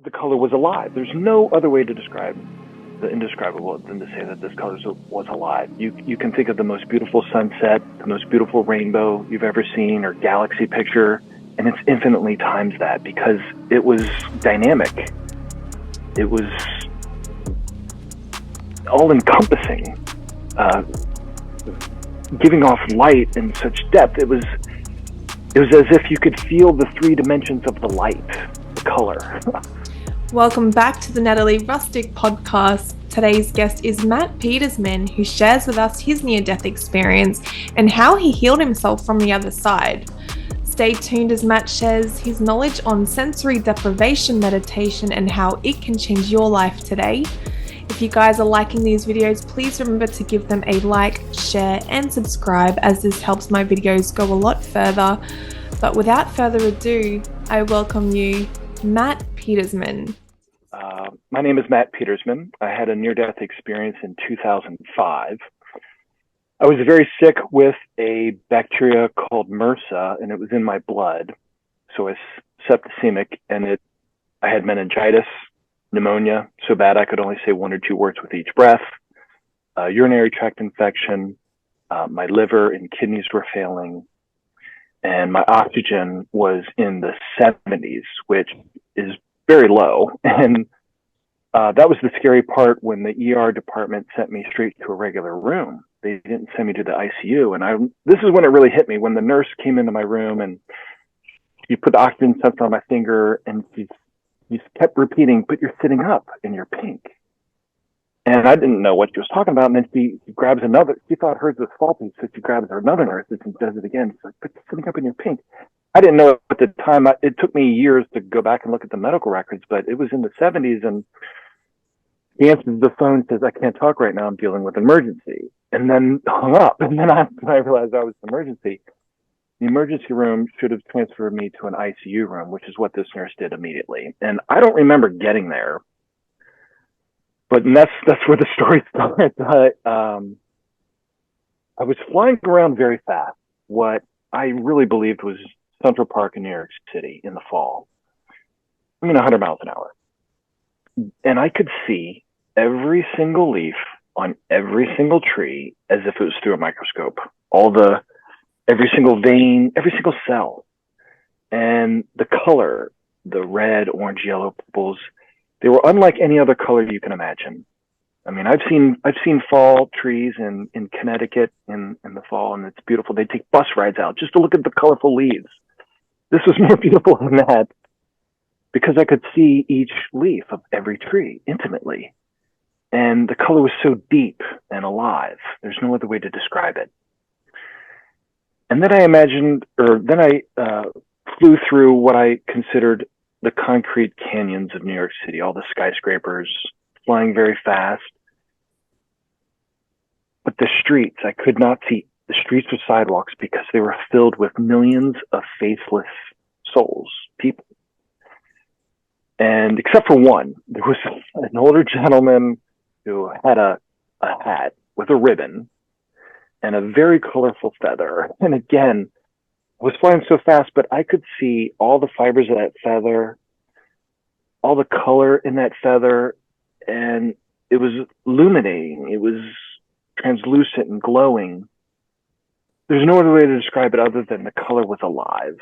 the color was alive. There's no other way to describe the indescribable than to say that this color was alive. You can think of the most beautiful sunset, the most beautiful rainbow you've ever seen, or galaxy picture, and it's infinitely times that because it was dynamic. It was all-encompassing, giving off light in such depth. It was as if you could feel the three dimensions of the light, the color. Welcome back to the Natalie Rustic podcast. Today's guest is Matt Petersman, who shares with us his near-death experience and how he healed himself from the other side. Stay tuned as Matt shares his knowledge on sensory deprivation meditation and how it can change your life today. If you guys are liking these videos, please remember to give them a like, share, and subscribe, as this helps my videos go a lot further. But without further ado, I welcome you, Matt Petersman. My name is Matt Petersman. I had a near-death experience in 2005. I was very sick with a bacteria called MRSA, and it was in my blood. So I was septicemic, and I had meningitis, pneumonia, so bad I could only say one or two words with each breath, urinary tract infection, my liver and kidneys were failing, and my oxygen was in the 70s, which is very low. And that was the scary part when the ER department sent me straight to a regular room. They didn't send me to the ICU. And this is when it really hit me, when the nurse came into my room and she put the oxygen sensor on my finger and she kept repeating, "But you're sitting up and you're pink." And I didn't know what she was talking about. And then she grabs another, she thought hers was faulty. So she grabs another nurse and she does it again. She's like, "But you're sitting up and you're pink." I didn't know at the time. It took me years to go back and look at the medical records, but it was in the 70s. And he answers the phone, says, "I can't talk right now. I'm dealing with an emergency." And then hung up. And then I realized I was an emergency. The emergency room should have transferred me to an ICU room, which is what this nurse did immediately. And I don't remember getting there, but that's where the story starts. I was flying around very fast, what I really believed was Central Park in New York City in the fall. 100 miles an hour. And I could see every single leaf on every single tree as if it was through a microscope. Every single vein, every single cell. And the color, the red, orange, yellow, purples, they were unlike any other color you can imagine. I've seen fall trees in Connecticut in the fall, and it's beautiful. They take bus rides out just to look at the colorful leaves. This was more beautiful than that because I could see each leaf of every tree intimately. And the color was so deep and alive. There's no other way to describe it. And then I flew through what I considered the concrete canyons of New York City, all the skyscrapers, flying very fast. But the streets, I could not see the streets or sidewalks because they were filled with millions of faceless souls, people. And except for one, there was an older gentleman who had a hat with a ribbon and a very colorful feather. And again, I was flying so fast, but I could see all the fibers of that feather, all the color in that feather, and it was illuminating. It was translucent and glowing. There's no other way to describe it other than the color was alive.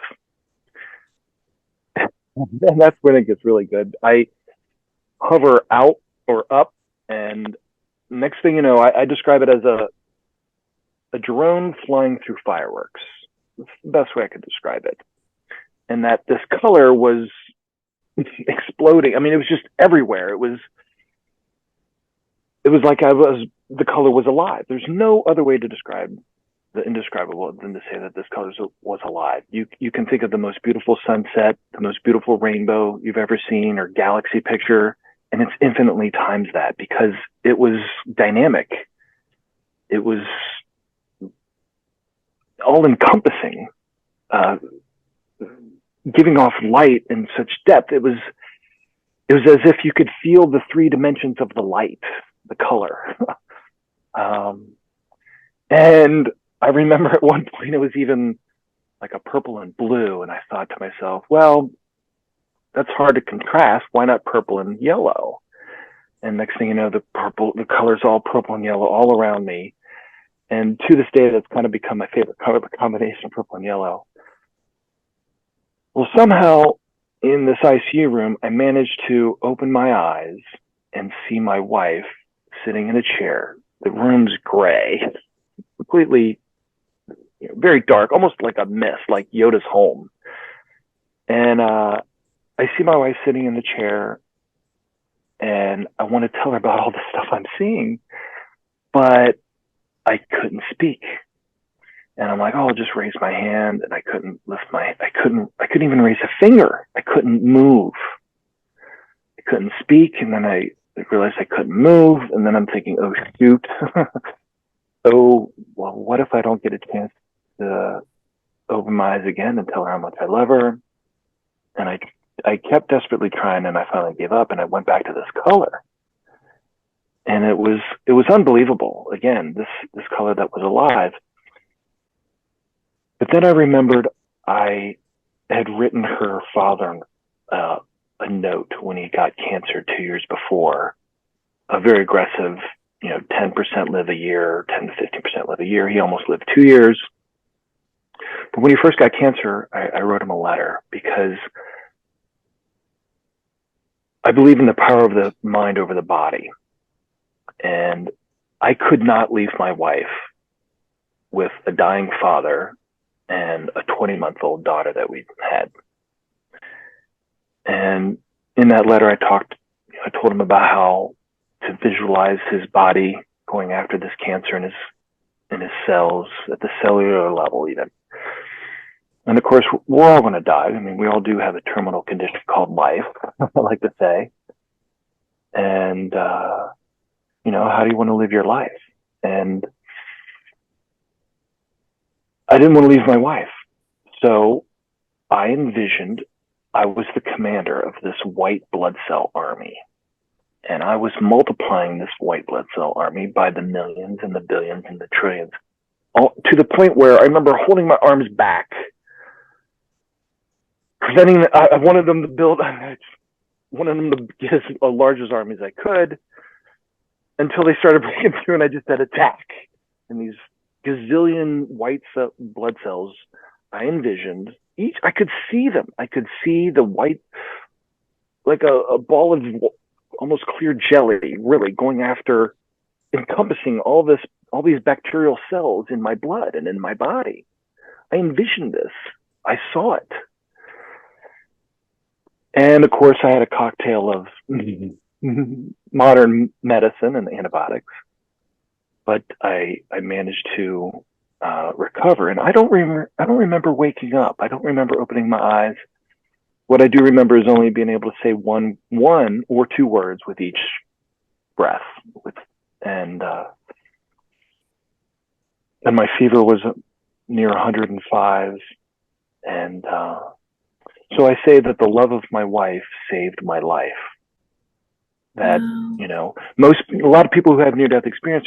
And that's when it gets really good. I hover out or up, and next thing you know, I describe it as a drone flying through fireworks. That's the best way I could describe it. And that this color was exploding. It was just everywhere. It was like the color was alive. There's no other way to describe the indescribable than to say that this color was alive. You can think of the most beautiful sunset, the most beautiful rainbow you've ever seen, or galaxy picture, and it's infinitely times that because it was dynamic. It was all-encompassing, giving off light in such depth. It was as if you could feel the three dimensions of the light, the color. And I remember at one point it was even like a purple and blue, and I thought to myself, well, that's hard to contrast. Why not purple and yellow? And next thing you know, the color's all purple and yellow all around me. And to this day, that's kind of become my favorite color, the combination of purple and yellow. Well, somehow in this ICU room, I managed to open my eyes and see my wife sitting in a chair. The room's gray, completely, very dark, almost like a mist, like Yoda's home. And I see my wife sitting in the chair, and I want to tell her about all the stuff I'm seeing, but I couldn't speak. And I'm like, oh, I'll just raise my hand. And I couldn't even raise a finger. I couldn't move. I couldn't speak. And then I realized I couldn't move. And then I'm thinking, oh, shoot. Oh, well, what if I don't get a chance to open my eyes again and tell her how much I love her? And I kept desperately trying, and I finally gave up, and I went back to this color. And it was unbelievable. Again, this color that was alive. But then I remembered I had written her father a note when he got cancer 2 years before, a very aggressive, 10% live a year, 10 to 15% live a year. He almost lived 2 years. But when he first got cancer, I wrote him a letter because I believe in the power of the mind over the body. And I could not leave my wife with a dying father and a 20-month-old daughter that we had. And in that letter, I told him about how to visualize his body going after this cancer in his cells, at the cellular level even. And of course, we're all going to die. I mean, we all do have a terminal condition called life, I like to say. And, how do you want to live your life? And I didn't want to leave my wife. So I envisioned I was the commander of this white blood cell army. And I was multiplying this white blood cell army by the millions and the billions and the trillions, all, to the point where I remember holding my arms back, preventing. I wanted them to build. I wanted them to get as large as army as I could, until they started breaking through, and I just had attack. And these gazillion white blood cells, I envisioned each. I could see them. I could see the white, like a ball of almost clear jelly, really going after, encompassing all these bacterial cells in my blood and in my body. I envisioned this. I saw it. And of course, I had a cocktail of modern medicine and antibiotics, but I managed to recover. And I don't remember waking up. I don't remember opening my eyes. What I do remember is only being able to say one or two words with each breath. And my fever was near 105. And so I say that the love of my wife saved my life. That, a lot of people who have near-death experience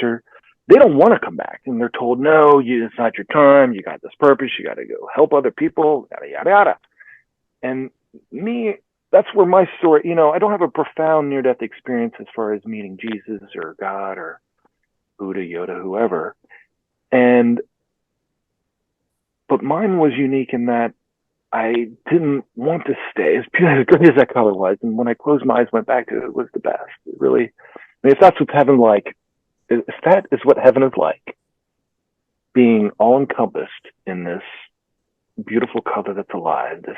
they don't want to come back. And they're told, no, it's not your time. You got this purpose. You got to go help other people, yada, yada, yada. And me, that's where my story, I don't have a profound near-death experience as far as meeting Jesus or God or Buddha, Yoda, whoever. But mine was unique in that I didn't want to stay, as great as that color was. And when I closed my eyes, went back to it, it was the best. It really, if that's what heaven like, if that is what heaven is like, being all encompassed in this beautiful color that's alive, this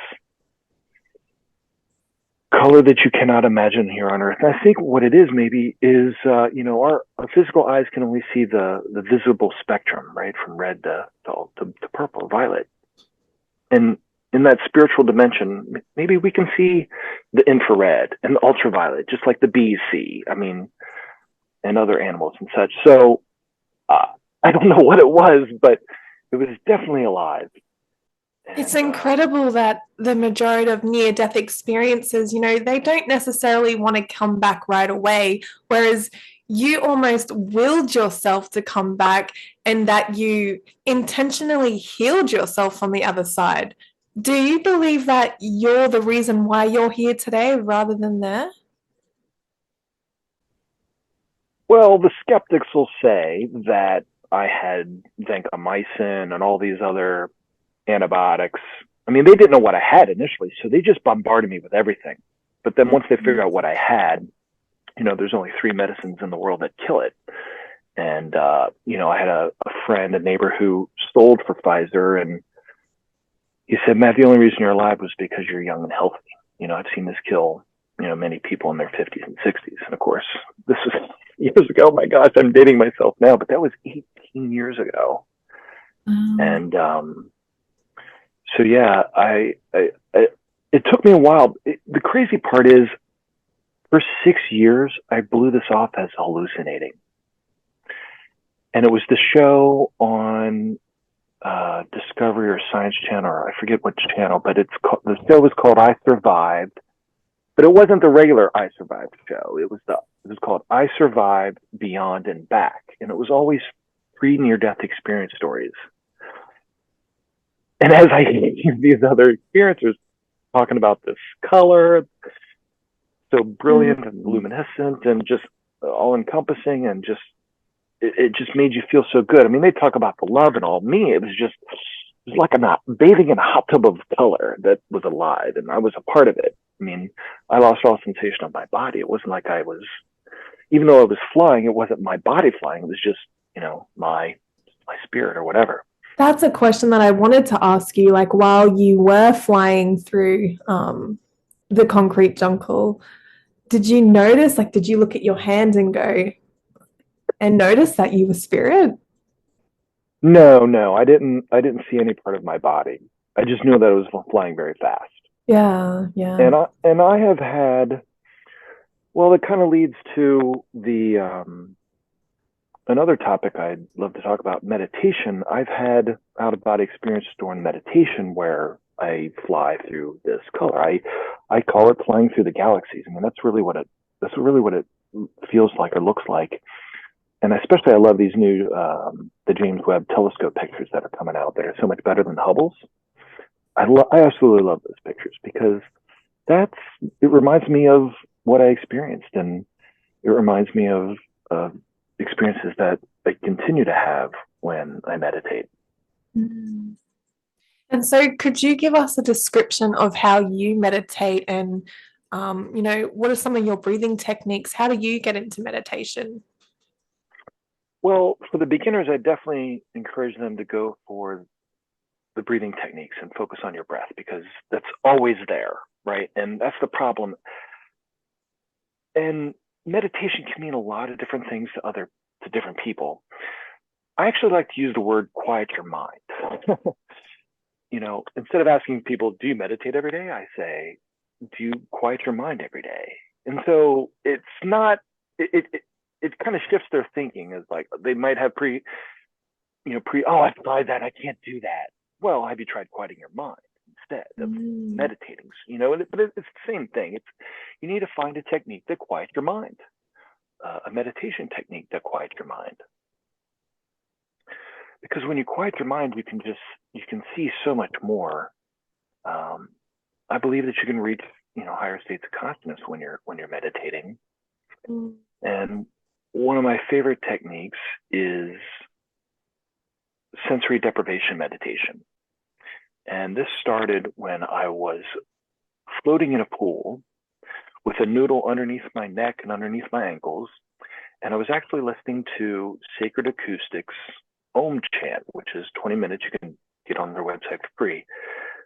color that you cannot imagine here on Earth. And I think what it is maybe is, our physical eyes can only see the visible spectrum, right? From red to purple, violet. And in that spiritual dimension, maybe we can see the infrared and the ultraviolet, just like the bees see, and other animals and such. So I don't know what it was, but it was definitely alive. It's incredible that the majority of near-death experiences, they don't necessarily want to come back right away, whereas you almost willed yourself to come back and that you intentionally healed yourself from the other side. Do you believe that you're the reason why you're here today rather than there? Well, the skeptics will say that I had vancomycin and all these other antibiotics. I mean, they didn't know what I had initially, so they just bombarded me with everything. But then once they figured out what I had, there's only three medicines in the world that kill it. And, I had a friend, a neighbor who sold for Pfizer, and he said, Matt, the only reason you're alive was because you're young and healthy. I've seen this kill, many people in their 50s and 60s. And of course, this was years ago. My gosh, I'm dating myself now, but that was 18 years ago. Um, And so, yeah, it took me a while. The crazy part is, for 6 years, I blew this off as hallucinating. And it was the show on Discovery or Science Channel, or I forget which channel, but the show was called I Survived, but it wasn't the regular I Survived show. It was called I Survived Beyond and Back, and it was always three near-death experience stories. And as I hear these other experiencers talking about this color, so brilliant and luminescent and just all-encompassing, and it just made you feel so good. I mean, they talk about the love and all. Me, it was like bathing in a hot tub of color that was alive, and I was a part of it. I mean, I lost all sensation of my body. It wasn't like I was, even though I was flying, it wasn't my body flying. It was just, my spirit or whatever. that's a question that I wanted to ask you. Like, while you were flying through the concrete jungle, did you notice, like, did you look at your hand and go and notice that you were spirit? No, no, I didn't see any part of my body. I just knew that it was flying very fast. Yeah, yeah. And I have had, well, it kind of leads to the another topic I'd love to talk about, meditation. I've had out of body experience during meditation where I fly through this color. I call it flying through the galaxies. I mean, that's really what it feels like or looks like. And especially, I love these new the James Webb Telescope pictures that are coming out. They're so much better than Hubble's. I absolutely love those pictures because it reminds me of what I experienced, and it reminds me of experiences that I continue to have when I meditate. Mm. And so, could you give us a description of how you meditate and, what are some of your breathing techniques? How do you get into meditation? Well, for the beginners, I definitely encourage them to go for the breathing techniques and focus on your breath because that's always there, right? And that's the problem. And meditation can mean a lot of different things to different people. I actually like to use the word quiet your mind. Instead of asking people, do you meditate every day? I say, do you quiet your mind every day? And so it's not, it kind of shifts their thinking as like, they might have oh, I've tried that. I can't do that. Well, have you tried quieting your mind instead of Mm. meditating? But it's the same thing. You need to find a technique that quiets your mind, a meditation technique that quiets your mind. Because when you quiet your mind, you can see so much more. I believe that you can reach higher states of consciousness when you're meditating. Mm. And one of my favorite techniques is sensory deprivation meditation. And this started when I was floating in a pool with a noodle underneath my neck and underneath my ankles. And I was actually listening to Sacred Acoustics Om Chant, which is 20 minutes. You can get on their website for free.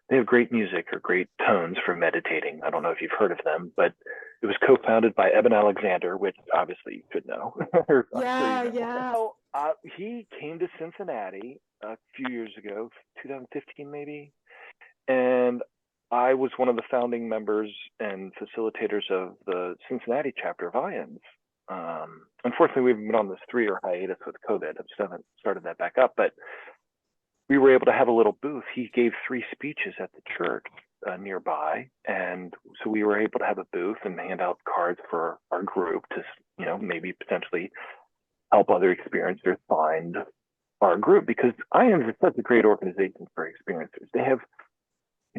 They have great music or great tones for meditating. I don't know if you've heard of them, but it was co-founded by Eben Alexander, which obviously you should know. Yeah, yeah. So he came to Cincinnati a few years ago, 2015 maybe, and I was one of the founding members and facilitators of the Cincinnati chapter of IONS. Unfortunately, we've been on this 3-year hiatus with COVID. I just haven't started that back up, but we were able to have a little booth. He gave 3 speeches at the church nearby, and so we were able to have a booth and hand out cards for our group to, maybe potentially help other experiencers find our group, because IONS is such a great organization for experiencers. They have,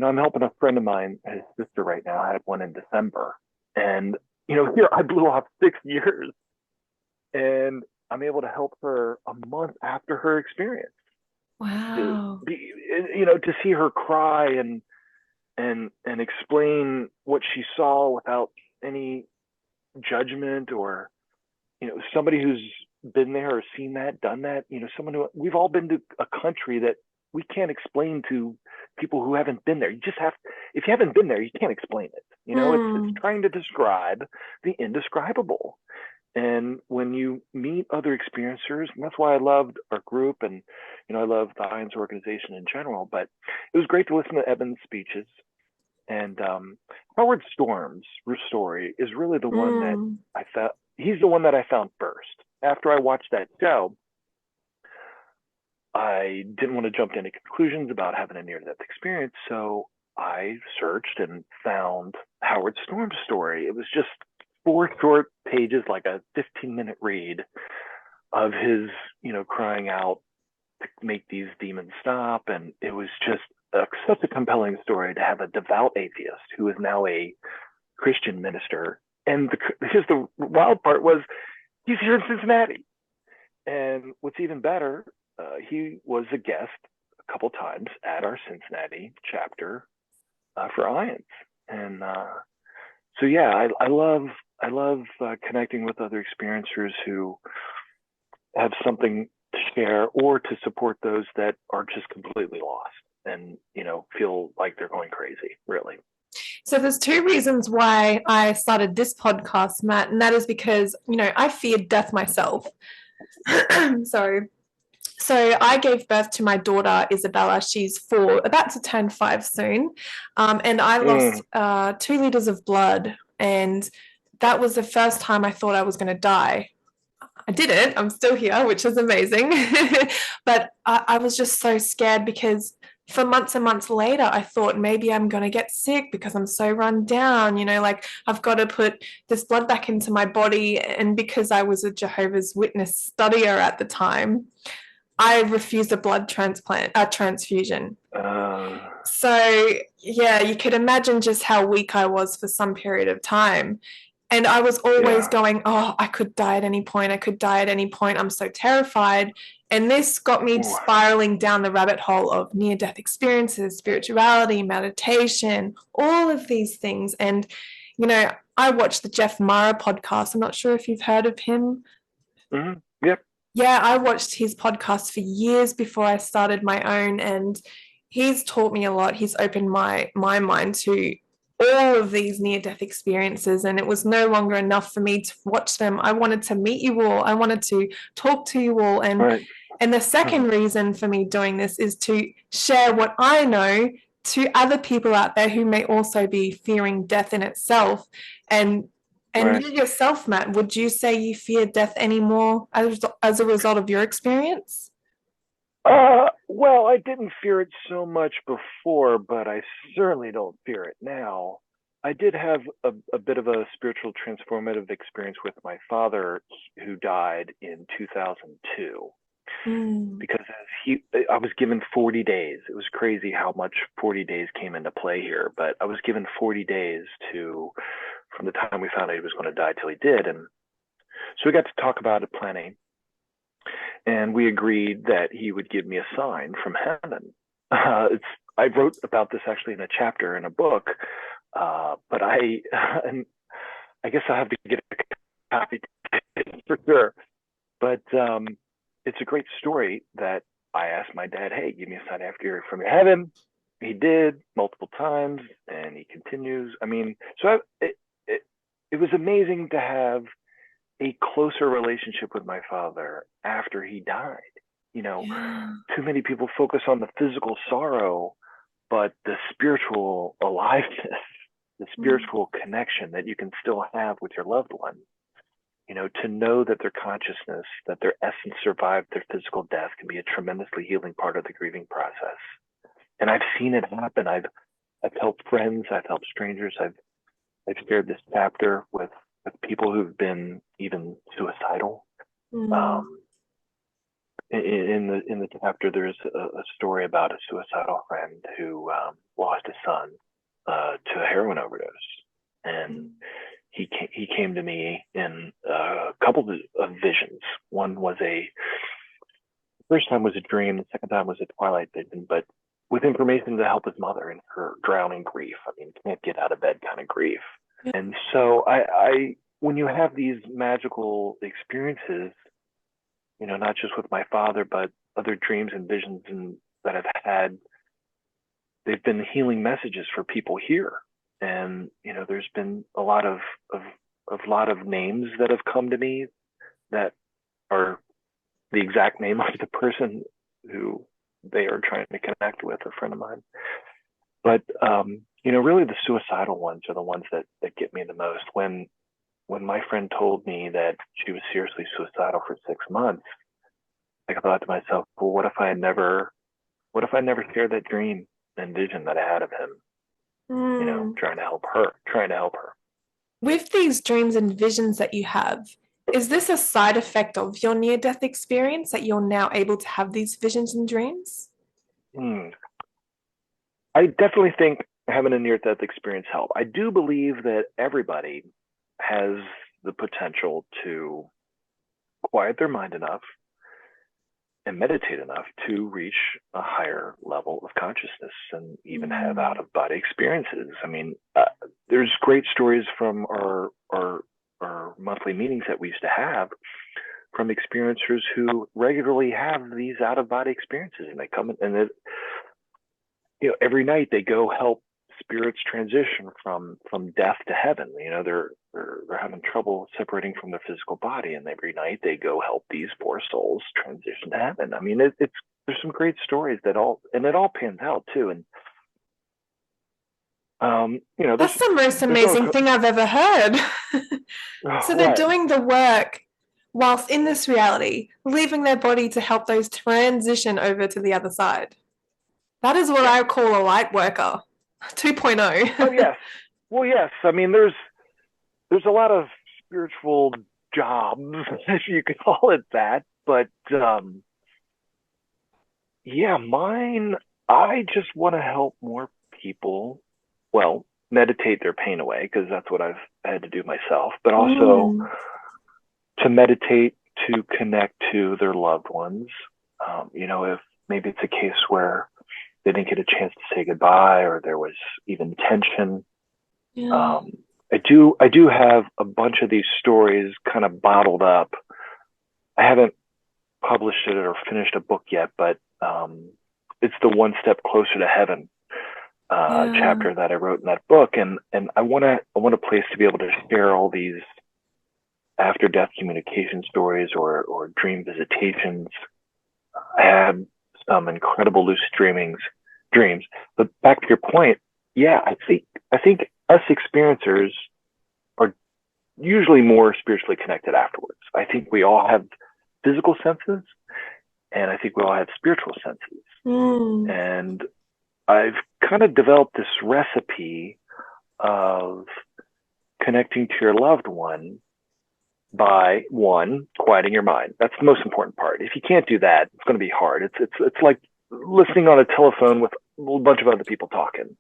I'm helping a friend of mine, his sister right now. I had one in December. And, here I blew off 6 years and I'm able to help her a month after her experience to Wow. be, to see her cry and explain what she saw without any judgment or, somebody who's been there or seen that, done that, someone who we've all been to a country that we can't explain to people who haven't been there. You just have, if you haven't been there, you can't explain it. It's Mm. trying to describe the indescribable. And when you meet other experiencers, and that's why I loved our group and, I love the IONS organization in general, but it was great to listen to Eben's speeches. And Howard Storm's story is really the one that Mm. I felt, he's the one that I found first. After I watched that show, I didn't want to jump to any conclusions about having a near death experience. So I searched and found Howard Storm's story. It was just 4 short pages, like a 15-minute read of his, crying out to make these demons stop. And it was just such a compelling story to have a devout atheist who is now a Christian minister. And the wild part was he's here in Cincinnati. And what's even better, he was a guest a couple times at our Cincinnati chapter for IONS. And so, yeah, I love connecting with other experiencers who have something to share or to support those that are just completely lost and, feel like they're going crazy, really. So there's two reasons why I started this podcast, Matt, and that is because, I feared death myself. Sorry. So I gave birth to my daughter, Isabella. She's 4, about to turn 5 soon. And I lost 2 liters of blood. And that was the first time I thought I was going to die. I didn't. I'm still here, which is amazing. But I was just so scared because for months and months later, I thought maybe I'm going to get sick because I'm so run down, like I've got to put this blood back into my body. And because I was a Jehovah's Witness studier at the time, I refused a blood transfusion. So, yeah, you could imagine just how weak I was for some period of time. And I was always going, oh, I could die at any point. I could die at any point. I'm so terrified. And this got me spiraling down the rabbit hole of near-death experiences, spirituality, meditation, all of these things. And, I watched the Jeff Mara podcast. I'm not sure if you've heard of him. Mm-hmm. Yep. Yeah, I watched his podcast for years before I started my own, and he's taught me a lot. He's opened my mind to all of these near-death experiences, and it was no longer enough for me to watch them. I wanted to meet you all. I wanted to talk to you all. And the second reason for me doing this is to share what I know to other people out there who may also be fearing death in itself. And you yourself, Matt, would you say you fear death anymore as a result of your experience? Well, I didn't fear it so much before, but I certainly don't fear it now. I did have a bit of a spiritual transformative experience with my father, who died in 2002. Because I was given 40 days. It was crazy how much 40 days came into play here, but I was given 40 days from the time we found out he was going to die till he did. And so we got to talk about it, planning. And we agreed that he would give me a sign from heaven. I wrote about this actually in a chapter in a book, but I guess I'll have to get a copy for sure. But it's a great story that I asked my dad, hey, give me a sign after from your heaven. He did multiple times, and he continues. I mean, so it was amazing to have a closer relationship with my father after he died. Too many people focus on the physical sorrow, but the spiritual aliveness, the spiritual connection that you can still have with your loved one, to know that their consciousness, that their essence survived their physical death can be a tremendously healing part of the grieving process. And I've seen it happen. I've helped friends, I've helped strangers, I've shared this chapter with people who've been even suicidal. in the chapter, there's a story about a suicidal friend who lost his son to a heroin overdose, and he came to me in a couple of visions. One was first time was a dream, the second time was a twilight vision, but with information to help his mother in her drowning grief. I mean, can't get out of bed kind of grief. Yeah. And so I when you have these magical experiences, not just with my father, but other dreams and visions that I've had, they've been healing messages for people here. And there's been a lot of names that have come to me that are the exact name of the person who they are trying to connect with, a friend of mine. But really the suicidal ones are the ones that get me the most. When my friend told me that she was seriously suicidal for 6 months, I thought to myself, well, what if I never shared that dream and vision that I had of him? Trying to help her. With these dreams and visions that you have, is this a side effect of your near-death experience that you're now able to have these visions and dreams? I definitely think having a near-death experience helped. I do believe that everybody has the potential to quiet their mind enough and meditate enough to reach a higher level of consciousness and even have out-of-body experiences. I mean, there's great stories from our monthly meetings that we used to have from experiencers who regularly have these out-of-body experiences, and they come in and every night they go help spirits transition from death to heaven. They're having trouble separating from their physical body, and every night they go help these poor souls transition to heaven. I mean, there's some great stories it all pans out too. And that's the most amazing thing I've ever heard. So they're doing the work whilst in this reality, leaving their body to help those transition over to the other side. That is what I call a light worker 2.0. Oh, yes. Well, yes. I mean, there's a lot of spiritual jobs, if you could call it that. But mine, I just want to help more people, meditate their pain away, because that's what I've had to do myself, but also to meditate, to connect to their loved ones. If maybe it's a case where they didn't get a chance to say goodbye, or there was even tension. Yeah. I do have a bunch of these stories kind of bottled up. I haven't published it or finished a book yet, but it's the One Step Closer to Heaven chapter that I wrote in that book, and I want a place to be able to share all these after death communication stories or dream visitations. I had some incredible lucid dreams. But back to your point, I think us experiencers are usually more spiritually connected afterwards. I think we all have physical senses, and I think we all have spiritual senses. And I've kind of developed this recipe of connecting to your loved one by, one, quieting your mind. That's the most important part. If you can't do that, it's going to be hard. It's like listening on a telephone with a bunch of other people talking.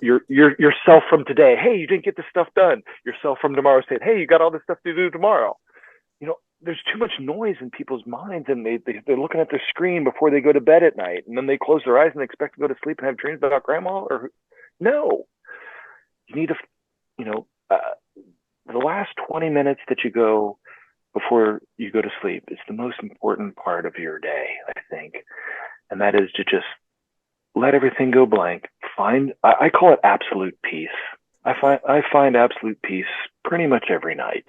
Yourself from today, hey, you didn't get this stuff done. Yourself from tomorrow said, hey, you got all this stuff to do tomorrow. There's too much noise in people's minds, and they're looking at their screen before they go to bed at night, and then they close their eyes and they expect to go to sleep and have dreams about grandma. No, you need to, the last 20 minutes that you go before you go to sleep is the most important part of your day, I think. And that is to just let everything go blank. I call it absolute peace. I find absolute peace pretty much every night.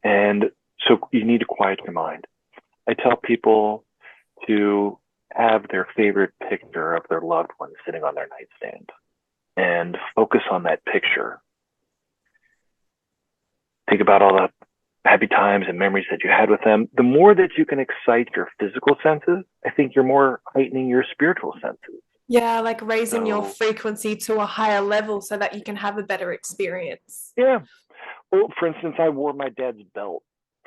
And so you need to quiet your mind. I tell people to have their favorite picture of their loved one sitting on their nightstand and focus on that picture. Think about all the happy times and memories that you had with them. The more that you can excite your physical senses, I think you're more heightening your spiritual senses. Yeah, like raising your frequency to a higher level so that you can have a better experience. Yeah. Well, for instance, I wore my dad's belt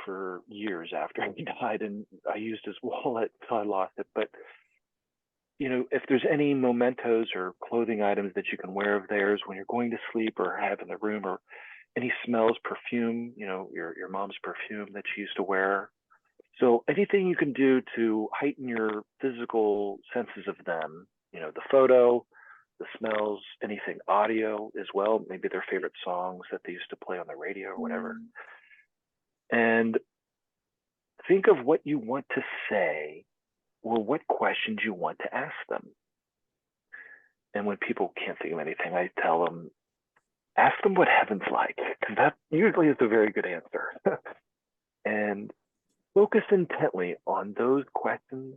for years after he died, and I used his wallet until I lost it. But if there's any mementos or clothing items that you can wear of theirs when you're going to sleep or have in the room, or any smells, perfume, your mom's perfume that she used to wear. So anything you can do to heighten your physical senses of them, the photo, the smells, anything audio as well, maybe their favorite songs that they used to play on the radio or whatever. And think of what you want to say or what questions you want to ask them. And when people can't think of anything, I tell them, ask them what heaven's like, because that usually is a very good answer. And focus intently on those questions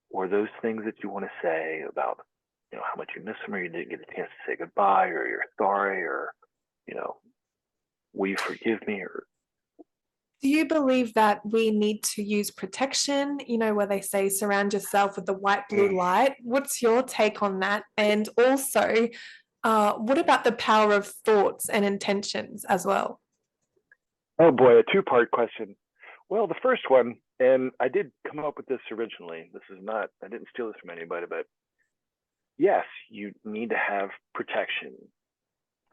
or those things that you want to say about, how much you miss them, or you didn't get a chance to say goodbye, or you're sorry, or, will you forgive me? Or do you believe that we need to use protection, where they say surround yourself with the white blue light? What's your take on that? And also, what about the power of thoughts and intentions as well? Oh boy, a two-part question. Well, the first one, and I did come up with this originally. I didn't steal this from anybody, but yes, you need to have protection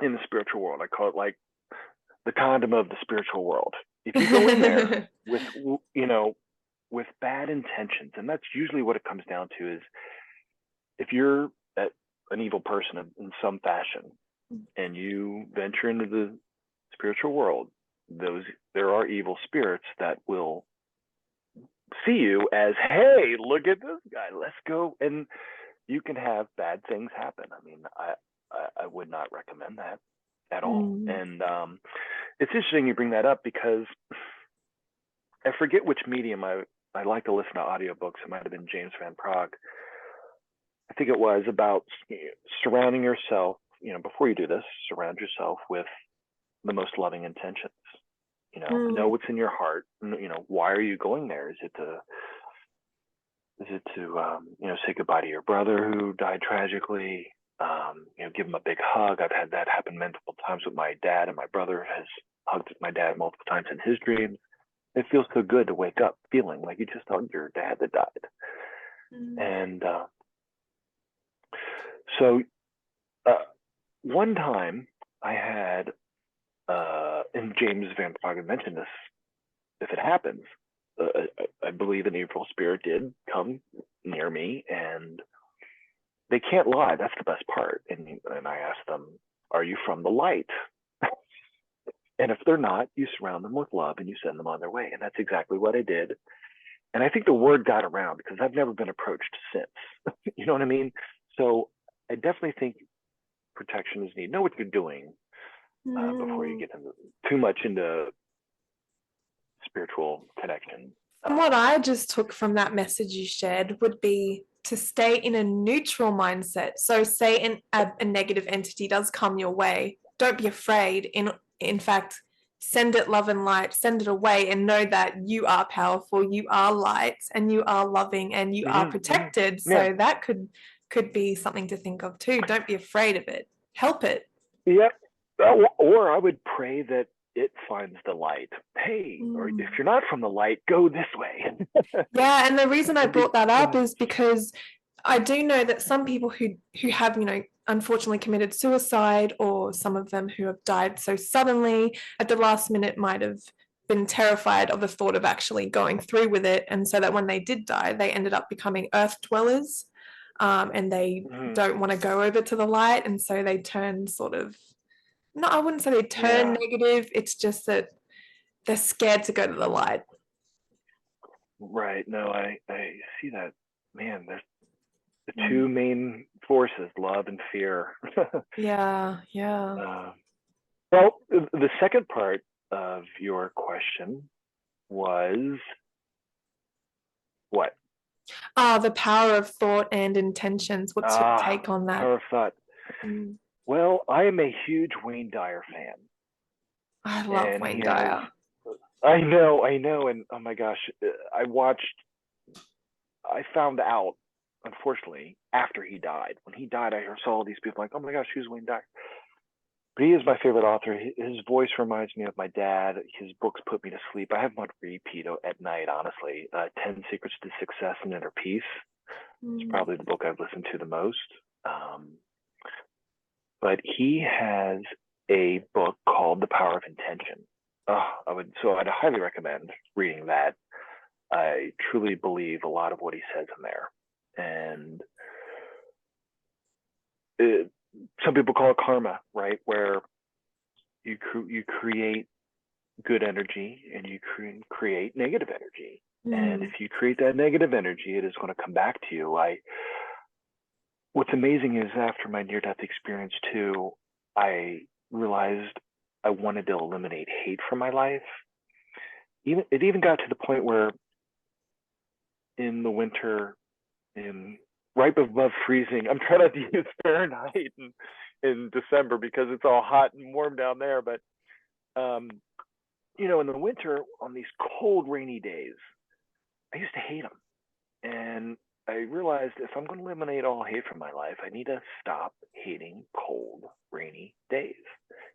in the spiritual world. I call it like the condom of the spiritual world. If you go in there with bad intentions, and that's usually what it comes down to, is if you're an evil person in some fashion and you venture into the spiritual world, there are evil spirits that will see you as, hey, look at this guy, let's go. And you can have bad things happen. I mean, I would not recommend that at all. And it's interesting you bring that up, because I forget which medium I like to listen to audiobooks. It might have been James Van Praagh. I think it was about surrounding yourself, before you do this, surround yourself with the most loving intentions. Know what's in your heart. Why are you going there? Is it to say goodbye to your brother who died tragically? Give him a big hug. I've had that happen multiple times with my dad, and my brother has hugged my dad multiple times in his dreams. It feels so good to wake up feeling like you just hugged your dad that died. And so one time I had, and James Van Praagh had mentioned this, if it happens, I believe an evil spirit did come near me, and they can't lie. That's the best part. And I asked them, are you from the light? And if they're not, you surround them with love and you send them on their way. And that's exactly what I did. And I think the word got around because I've never been approached since. You know what I mean? So I definitely think protection is needed. Know what you're doing before you get too much into spiritual connection. And what I just took from that message you shared would be to stay in a neutral mindset. So say a negative entity does come your way, don't be afraid. In fact, send it love and light, send it away, and know that you are powerful, you are light, and you are loving, and you are protected. So that could be something to think of too. Don't be afraid of it. Help it. Yep. Or I would pray that it finds the light. Hey, or if you're not from the light, go this way. Yeah, and the reason I brought that up is because I do know that some people who have, unfortunately committed suicide, or some of them who have died so suddenly at the last minute might have been terrified of the thought of actually going through with it. And so that when they did die, they ended up becoming earth dwellers, and they don't want to go over to the light. And so they turn no, I wouldn't say they turn negative. It's just that they're scared to go to the light. Right. No, I see that. Man, there's the two main forces, love and fear. Yeah. Well, the second part of your question was what? The power of thought and intentions. What's your take on that? Power of thought. Well, I am a huge Wayne Dyer fan. I love Wayne Dyer. I know, and oh my gosh, I found out, unfortunately, after he died. When he died, I saw all these people like, oh my gosh, who's Wayne Dyer? But he is my favorite author. His voice reminds me of my dad. His books put me to sleep. I have them on repeat at night, honestly. 10 Secrets to Success and Inner Peace. It's probably the book I've listened to the most. But he has a book called The Power of Intention. I'd highly recommend reading that. I truly believe a lot of what he says in there. And some people call it karma, right? Where you create good energy and you create negative energy. And if you create that negative energy, it is going to come back to you. What's amazing is after my near-death experience too, I realized I wanted to eliminate hate from my life. It even got to the point where in the winter, right above freezing, I'm trying not to use Fahrenheit in December because it's all hot and warm down there. But, in the winter on these cold, rainy days, I used to hate them. And I realized if I'm going to eliminate all hate from my life, I need to stop hating cold, rainy days,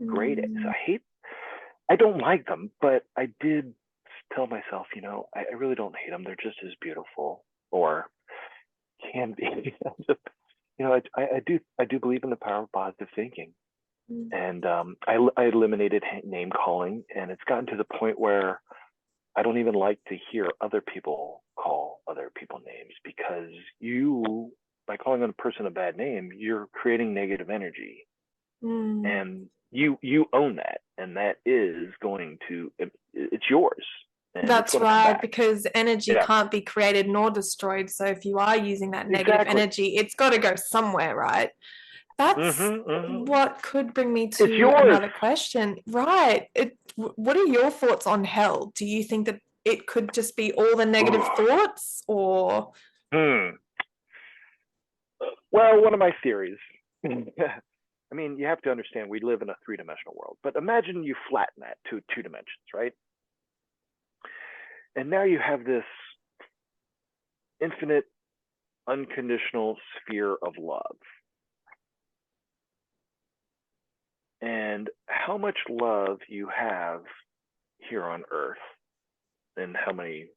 gray days. I don't like them, but I did tell myself, I really don't hate them. They're just as beautiful, or can be. I do believe in the power of positive thinking. And I eliminated name calling, and it's gotten to the point where I don't even like to hear other people call other people names, because by calling a person a bad name, you're creating negative energy. And you own that, and that is it's yours. That's right, because energy can't be created nor destroyed. So if you are using that negative energy, it's got to go somewhere, right? That's what could bring me to another question. Right. What are your thoughts on hell? Do you think that it could just be all the negative thoughts, or? Well, one of my theories, I mean, you have to understand we live in a three-dimensional world, but imagine you flatten that to two dimensions, right? And now you have this infinite, unconditional sphere of love. And how much love you have here on Earth, and how many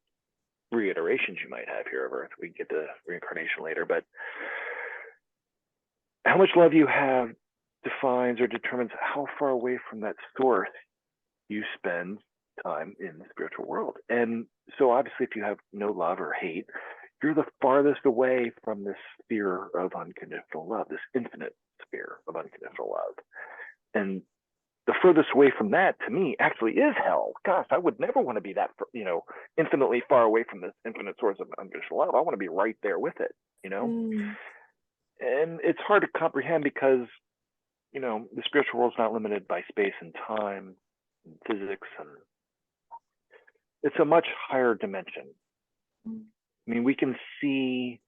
reiterations you might have here on Earth. We can get to reincarnation later, but how much love you have defines or determines how far away from that source you spend time in the spiritual world. And so obviously if you have no love or hate, you're the farthest away from this sphere of unconditional love, this infinite sphere of unconditional love. And the furthest away from that, to me, actually is hell. Gosh, I would never want to be that, infinitely far away from this infinite source of unconditional love. I want to be right there with it, And it's hard to comprehend because, the spiritual world is not limited by space and time and physics, and it's a much higher dimension. I mean, we can see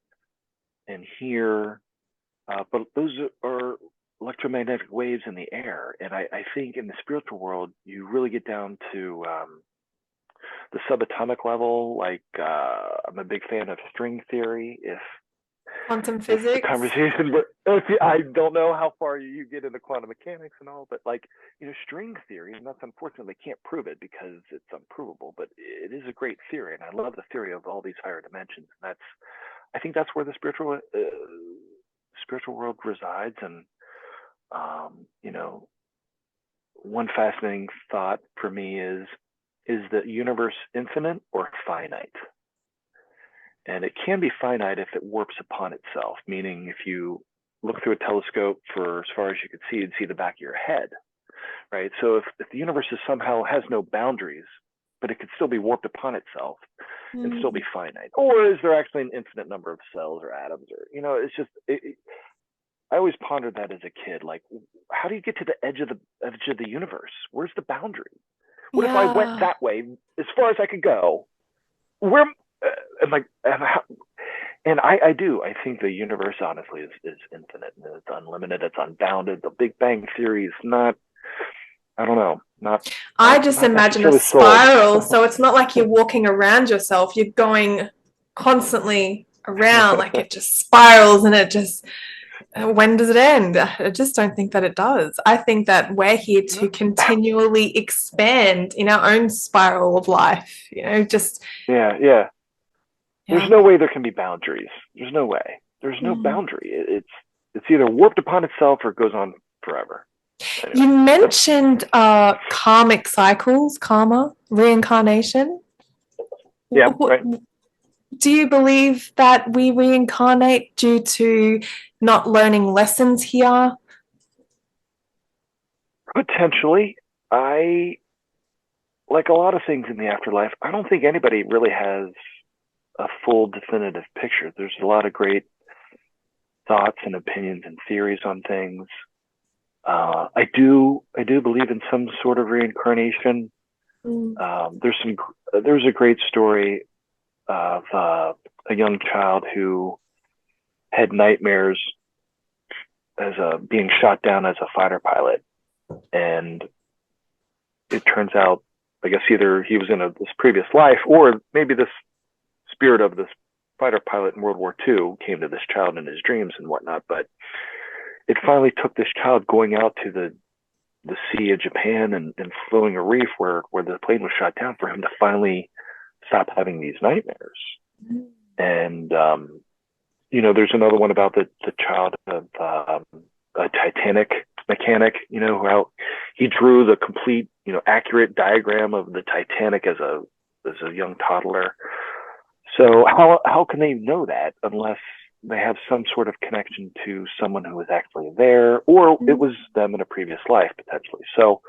and hear, but those are electromagnetic waves in the air. And I think in the spiritual world, you really get down to the subatomic level. Like, I'm a big fan of string theory. Quantum physics. Conversation, I don't know how far you get into quantum mechanics and all, but string theory, and that's unfortunate they can't prove it because it's unprovable, but it is a great theory, and I love the theory of all these higher dimensions. And I think that's where the spiritual world resides. And one fascinating thought for me is the universe infinite or finite? And it can be finite if it warps upon itself, meaning if you look through a telescope for as far as you could see, you'd see the back of your head, right? So if the universe somehow has no boundaries, but it could still be warped upon itself and still be finite, or is there actually an infinite number of cells or atoms, or it's just I always pondered that as a kid, like, how do you get to the edge of the universe? Where's the boundary? What if I went that way as far as I could go? Where and I do. I think the universe, honestly, is infinite, and it's unlimited. It's unbounded. The Big Bang Theory is not. I don't know. I just imagine a spiral. So it's not like you're walking around yourself. You're going constantly around, like it just spirals, and it just When does it end? I just don't think that it does. I think that we're here to Yeah, continually expand in our own spiral of life, just, yeah, yeah. There's yeah. no way there can be boundaries. There's no way. There's no Mm. boundary. It's either warped upon itself or it goes on forever. You Anyway, so mentioned karmic cycles, karma, reincarnation. yeah, What, right. do you believe that we reincarnate due to not learning lessons here? Potentially, I like a lot of things in the afterlife. I don't think anybody really has a full definitive picture. There's a lot of great thoughts and opinions and theories on things. I do believe in some sort of reincarnation. Mm. There's a great story of a young child who had nightmares as a being shot down as a fighter pilot, and it turns out, I guess either he was in this previous life, or maybe this spirit of this fighter pilot in World War II came to this child in his dreams and whatnot. But it finally took this child going out to the sea of Japan and following a reef where the plane was shot down for him to finally stop having these nightmares. And there's another one about the child of a Titanic mechanic. How he drew the complete, accurate diagram of the Titanic as a young toddler. So how can they know that unless they have some sort of connection to someone who was actually there, or it was them in a previous life potentially? So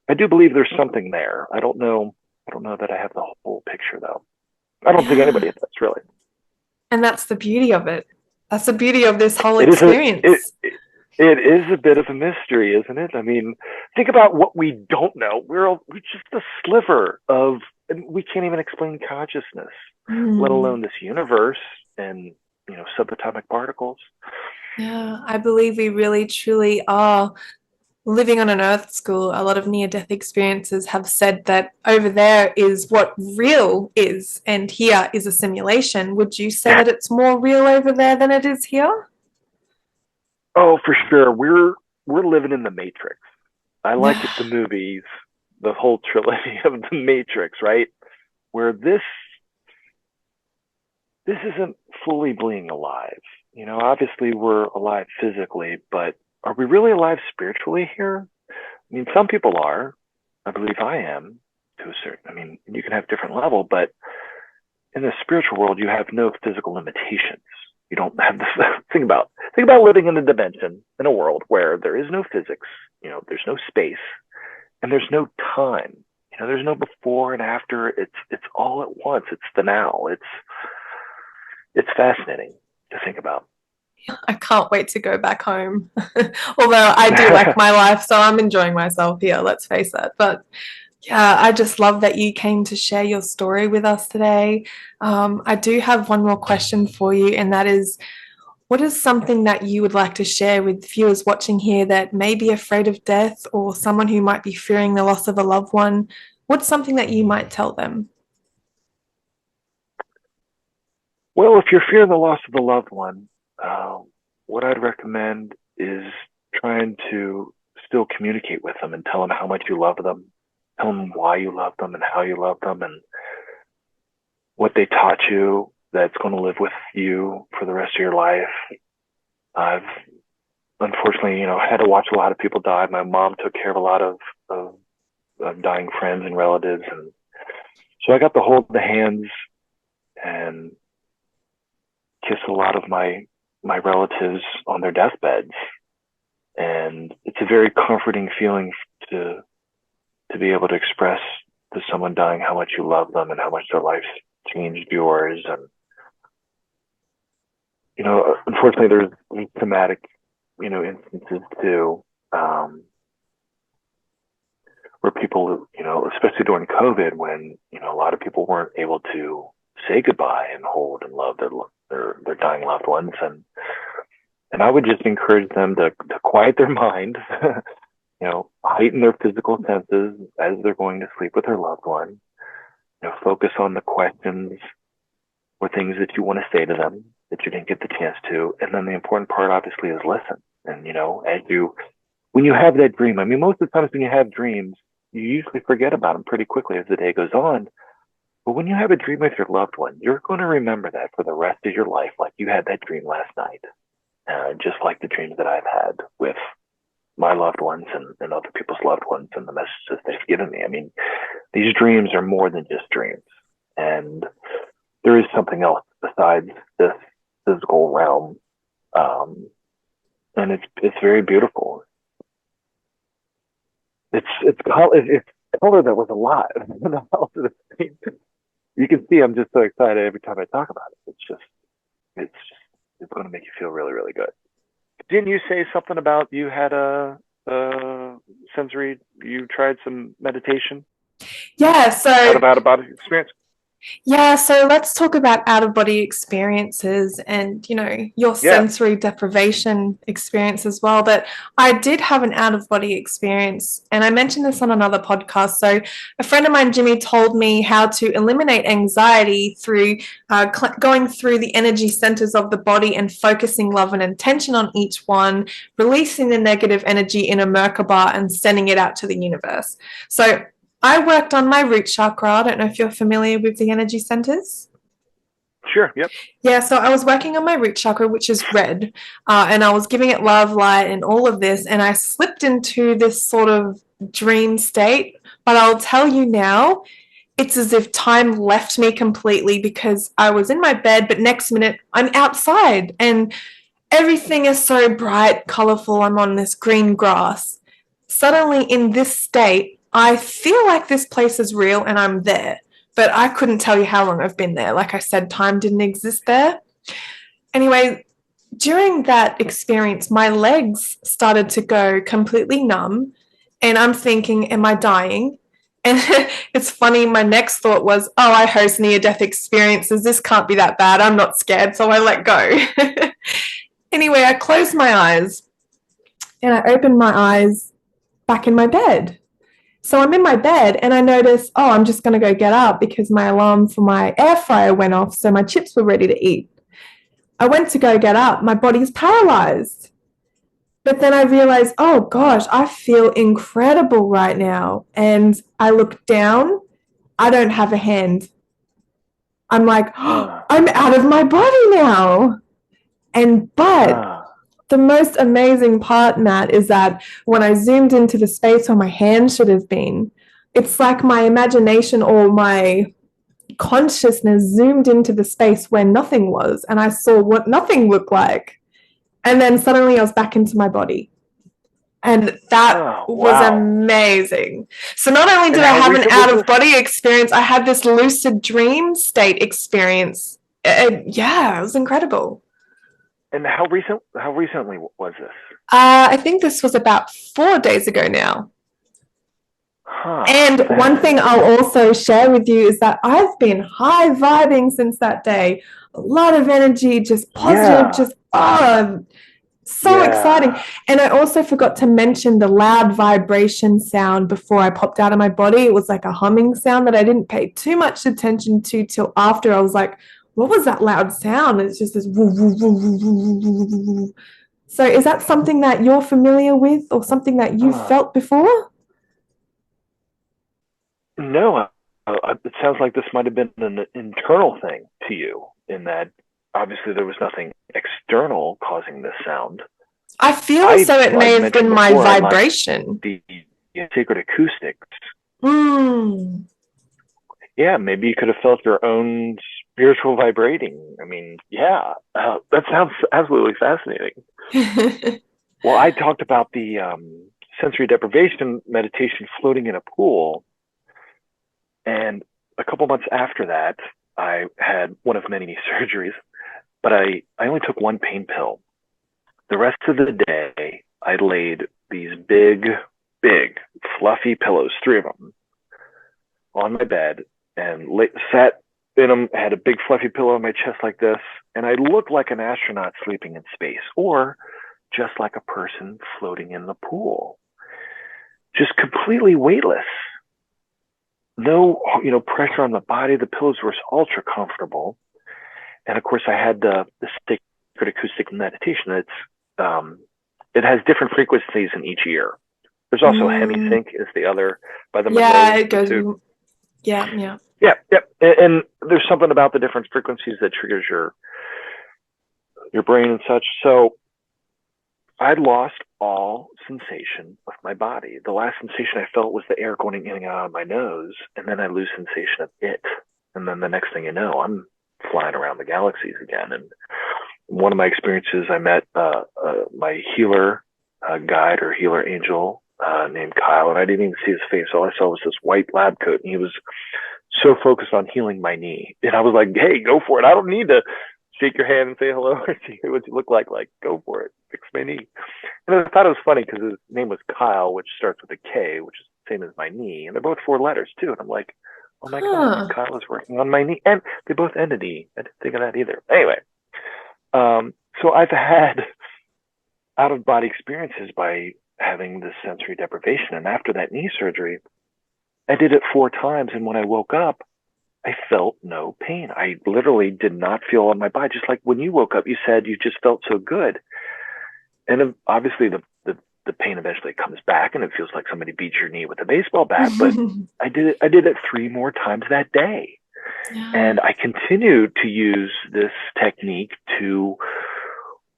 I do believe there's something there. I don't know. I don't know that I have the whole picture though. I don't think Yeah. anybody does really. And that's the beauty of it. That's the beauty of this whole It is a it, experience. it is a bit of a mystery, isn't it? I mean, think about what we don't know. We're just a sliver of, and we can't even explain consciousness, let Mm. alone this universe and subatomic particles. Yeah, I believe we really truly are living on an earth school. A lot of near death experiences have said that over there is what real is, and here is a simulation. Would you say that it's more real over there than it is here? Oh, for sure. We're living in the Matrix. I like Yeah. the movies, the whole trilogy of the Matrix, right? Where this isn't fully being alive. Obviously we're alive physically, but are we really alive spiritually here? I mean, some people are. I believe I am to a certain. I mean, you can have different level, but in the spiritual world, you have no physical limitations. You don't have this. Think about living in a dimension in a world where there is no physics. There's no space and there's no time. There's no before and after. It's all at once. It's the now. It's fascinating to think about. I can't wait to go back home. Although I do like my life, so I'm enjoying myself here, let's face it. But yeah, I just love that you came to share your story with us today. I do have one more question for you, and that is, what is something that you would like to share with viewers watching here that may be afraid of death or someone who might be fearing the loss of a loved one? What's something that you might tell them? Well, if you're fearing the loss of a loved one, uh, what I'd recommend is trying to still communicate with them and tell them how much you love them, tell them why you love them and how you love them and what they taught you that's going to live with you for the rest of your life. I've unfortunately, had to watch a lot of people die. My mom took care of a lot of dying friends and relatives, and so I got to hold the hands and kiss a lot of my relatives on their deathbeds, and it's a very comforting feeling to be able to express to someone dying how much you love them and how much their life changed yours. And unfortunately, there's traumatic instances too, where people, especially during COVID, when a lot of people weren't able to say goodbye and hold and love their dying loved ones, and I would just encourage them to quiet their mind, heighten their physical senses as they're going to sleep with their loved one. Focus on the questions or things that you want to say to them. that you didn't get the chance to. And then the important part, obviously, is listen. And, when you have that dream, I mean, most of the times when you have dreams, you usually forget about them pretty quickly as the day goes on. But when you have a dream with your loved one, you're going to remember that for the rest of your life, like you had that dream last night, just like the dreams that I've had with my loved ones and other people's loved ones and the messages they've given me. I mean, these dreams are more than just dreams. And there is something else besides this physical realm. And it's very beautiful. It's color that was alive. You can see I'm just so excited every time I talk about it. It's going to make you feel really, really good. Didn't you say something about you had a sensory? You tried some meditation? Yeah. So out of body experience. Yeah, so let's talk about out of body experiences and, your sensory deprivation experience as well. But I did have an out of body experience, and I mentioned this on another podcast. So a friend of mine, Jimmy, told me how to eliminate anxiety through going through the energy centers of the body and focusing love and intention on each one, releasing the negative energy in a Merkaba and sending it out to the universe. So I worked on my root chakra. I don't know if you're familiar with the energy centers. Sure, yep. Yeah, so I was working on my root chakra, which is red, and I was giving it love, light, and all of this, and I slipped into this sort of dream state. But I'll tell you now, it's as if time left me completely because I was in my bed, but next minute I'm outside, and everything is so bright, colorful. I'm on this green grass. Suddenly, in this state, I feel like this place is real and I'm there, but I couldn't tell you how long I've been there. Like I said, time didn't exist there. Anyway, during that experience, my legs started to go completely numb, and I'm thinking, am I dying? And it's funny, my next thought was, oh, I host near-death experiences. This can't be that bad. I'm not scared, so I let go. Anyway, I closed my eyes and I opened my eyes back in my bed. So I'm in my bed and I notice, oh, I'm just going to go get up because my alarm for my air fryer went off, so my chips were ready to eat. I went to go get up. My body's paralyzed. But then I realized, oh gosh, I feel incredible right now. And I look down. I don't have a hand. I'm like, oh, I'm out of my body now. But the most amazing part, Matt, is that when I zoomed into the space where my hand should have been, it's like my imagination or my consciousness zoomed into the space where nothing was, and I saw what nothing looked like. And then suddenly I was back into my body. And that was amazing. So not only did I have an out-of-body experience, I had this lucid dream state experience. Yeah, it was incredible. And how recently was this? I think this was about 4 days ago now. And one thing I'll also share with you is that I've been high vibing since that day. A lot of energy, just positive, so exciting. And I also forgot to mention the loud vibration sound before I popped out of my body. It was like a humming sound that I didn't pay too much attention to till after. I was like, what was that loud sound? And it's just this woo, woo, woo, woo, woo, woo, woo. So is that something that you're familiar with or something that you've felt before? No, it sounds like this might have been an internal thing to you, in that obviously there was nothing external causing this sound. I feel as though it may have been my vibration. The sacred acoustics. Yeah, maybe you could have felt your own spiritual vibrating. I mean, that sounds absolutely fascinating. Well, I talked about the sensory deprivation meditation floating in a pool. And a couple months after that, I had one of many surgeries, but I only took one pain pill. The rest of the day, I laid these big, fluffy pillows, 3 of them, on my bed and sat in them, had a big fluffy pillow on my chest like this, and I looked like an astronaut sleeping in space, or just like a person floating in the pool, just completely weightless. No, pressure on the body. The pillows were ultra comfortable. And of course, I had the sacred acoustic meditation. It has different frequencies in each ear. There's also hemisync is the other by the Monroe Yeah, it Institute. goes. Yeah. Yeah. And there's something about the different frequencies that triggers your brain and such. So I lost all sensation of my body. The last sensation I felt was the air going in and out of my nose, and then I lose sensation of it. And then the next thing you know, I'm flying around the galaxies again. And one of my experiences, I met my healer guide or healer angel named Kyle, and I didn't even see his face. All I saw was this white lab coat, and he was so focused on healing my knee. And I was like, hey, go for it. I don't need to shake your hand and say hello or see what you look like. Like, go for it. Fix my knee. And I thought it was funny because his name was Kyle, which starts with a K, which is the same as my knee. And they're both 4 letters, too. And I'm like, oh, my God, Kyle is working on my knee. And they both end in E. I didn't think of that either. Anyway, so I've had out-of-body experiences by having this sensory deprivation. And after that knee surgery, I did it 4 times. And when I woke up, I felt no pain. I literally did not feel on my body. Just like when you woke up, you said you just felt so good. And obviously the pain eventually comes back and it feels like somebody beat your knee with a baseball bat. But I did it 3 more times that day. Yeah. And I continued to use this technique to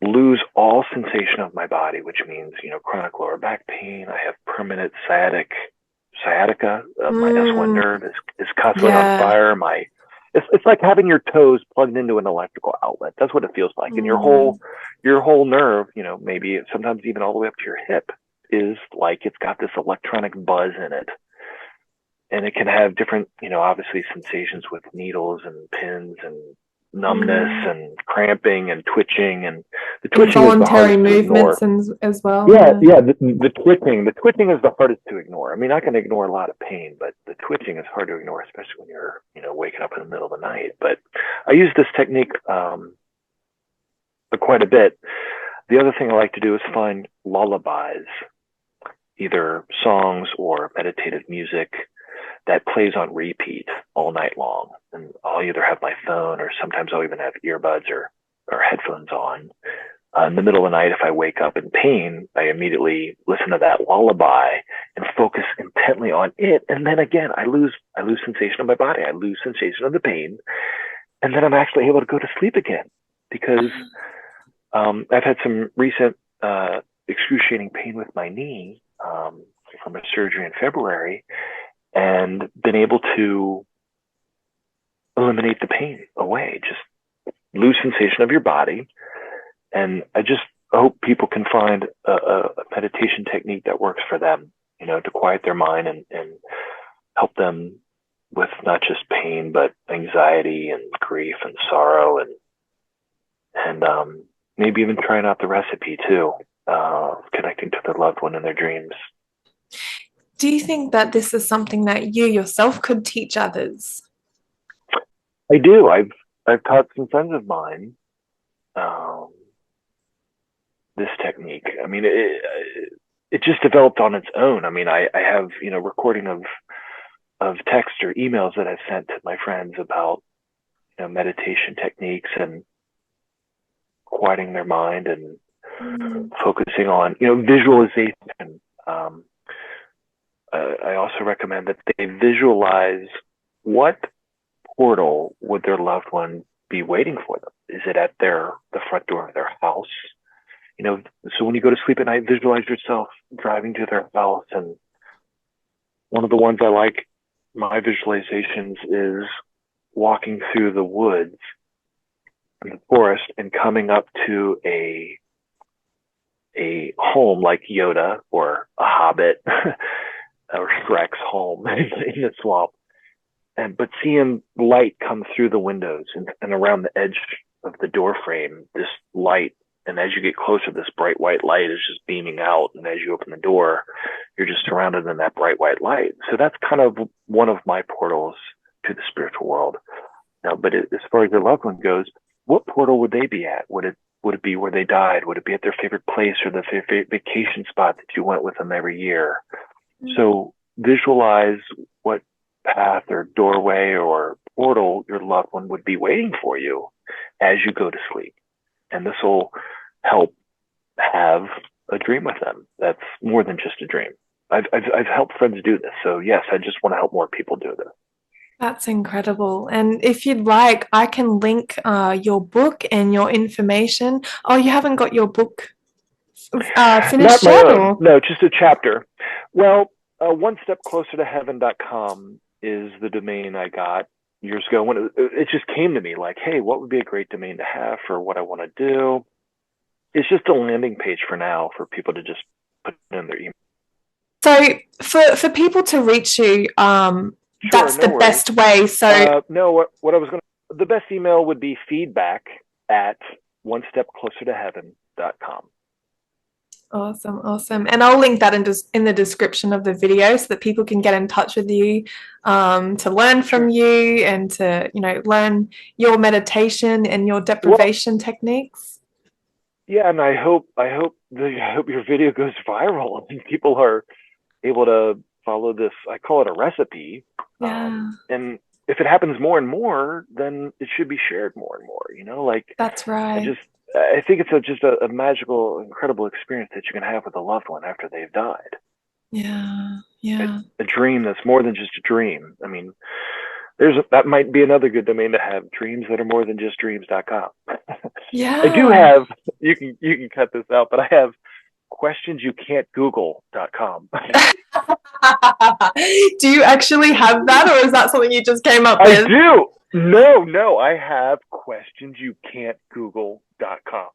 lose all sensation of my body, which means, chronic lower back pain. I have permanent sciatica. My S1 nerve is constantly on fire. It's like having your toes plugged into an electrical outlet. That's what it feels like. And your whole nerve, maybe sometimes even all the way up to your hip, is like it's got this electronic buzz in it. And it can have different, obviously sensations with needles and pins and numbness and cramping and twitching, and the twitching is the hardest movements to ignore. As well. Yeah. The twitching is the hardest to ignore. I mean, I can ignore a lot of pain, but the twitching is hard to ignore, especially when you're, waking up in the middle of the night. But I use this technique quite a bit. The other thing I like to do is find lullabies, either songs or meditative music that plays on repeat all night long. And I'll either have my phone or sometimes I'll even have earbuds or headphones on. In the middle of the night, if I wake up in pain, I immediately listen to that lullaby and focus intently on it. And then again, I lose sensation of my body. I lose sensation of the pain. And then I'm actually able to go to sleep again because I've had some recent excruciating pain with my knee from a surgery in February, and been able to eliminate the pain away, just lose sensation of your body. And I just hope people can find a meditation technique that works for them, to quiet their mind and help them with not just pain, but anxiety and grief and sorrow, and maybe even trying out the recipe too, connecting to their loved one in their dreams. Do you think that this is something that you yourself could teach others? I do. I've taught some friends of mine this technique. I mean, it just developed on its own. I mean, I have recording of text or emails that I've sent to my friends about meditation techniques and quieting their mind and focusing on visualization. I also recommend that they visualize what portal would their loved one be waiting for them. Is it at the front door of their house? So when you go to sleep at night, visualize yourself driving to their house. And one of the ones I like, my visualizations, is walking through the woods in the forest and coming up to a home like Yoda or a Hobbit or Shrek's home in the swamp, but seeing light come through the windows and around the edge of the door frame, this light. And as you get closer, this bright white light is just beaming out. And as you open the door, you're just surrounded in that bright white light. So that's kind of one of my portals to the spiritual world. Now, but as far as their loved one goes, what portal would they be at? Would it be where they died? Would it be at their favorite place or the favorite vacation spot that you went with them every year? Mm-hmm. So visualize what path or doorway or portal your loved one would be waiting for you. as you go to sleep. And this will help have a dream with them that's more than just a dream. I've helped friends do this. So yes, I just want to help more people do this. That's incredible. And if you'd like, I can link your book and your information. Oh, you haven't got your book Not finished my yet, own. or? No, just a chapter. Well, one step closer to heaven.com is the domain I got years ago when it just came to me like, hey, what would be a great domain to have for what I want to do? It's just a landing page for now for people to just put in their email. So for people to reach you, Sure, that's no the worries. best way. So no, what I was going to, the best email would be feedback at one step closer to heaven.com. awesome, awesome. And I'll link that in the description of the video so that people can get in touch with you, to learn from you and to, learn your meditation and your deprivation techniques. Yeah, and I hope your video goes viral and people are able to follow this. I call it a recipe. Yeah. And if it happens more and more, then it should be shared more and more. That's right. I think it's just a magical, incredible experience that you can have with a loved one after they've died. Yeah, yeah. A dream that's more than just a dream. I mean, that might be another good domain to have, dreams that are more than just dreams.com. Yeah. I do have, you can cut this out, but I have questionsyoukantgoogle.com. Do you actually have that, or is that something you just came up with? I do. No, I have questionsyoukantgoogle.com.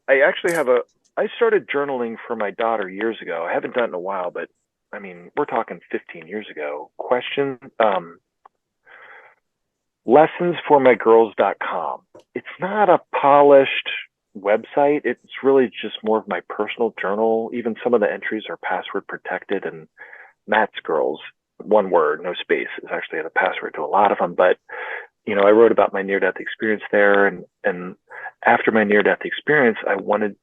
I actually have I started journaling for my daughter years ago. I haven't done it in a while, but I mean, we're talking 15 years ago. Lessonsformygirls.com. It's not a polished website. It's really just more of my personal journal. Even some of the entries are password protected, and Matt's Girls, one word, no space, is actually the password to a lot of them. But I wrote about my near-death experience there, and after my near-death experience, I wanted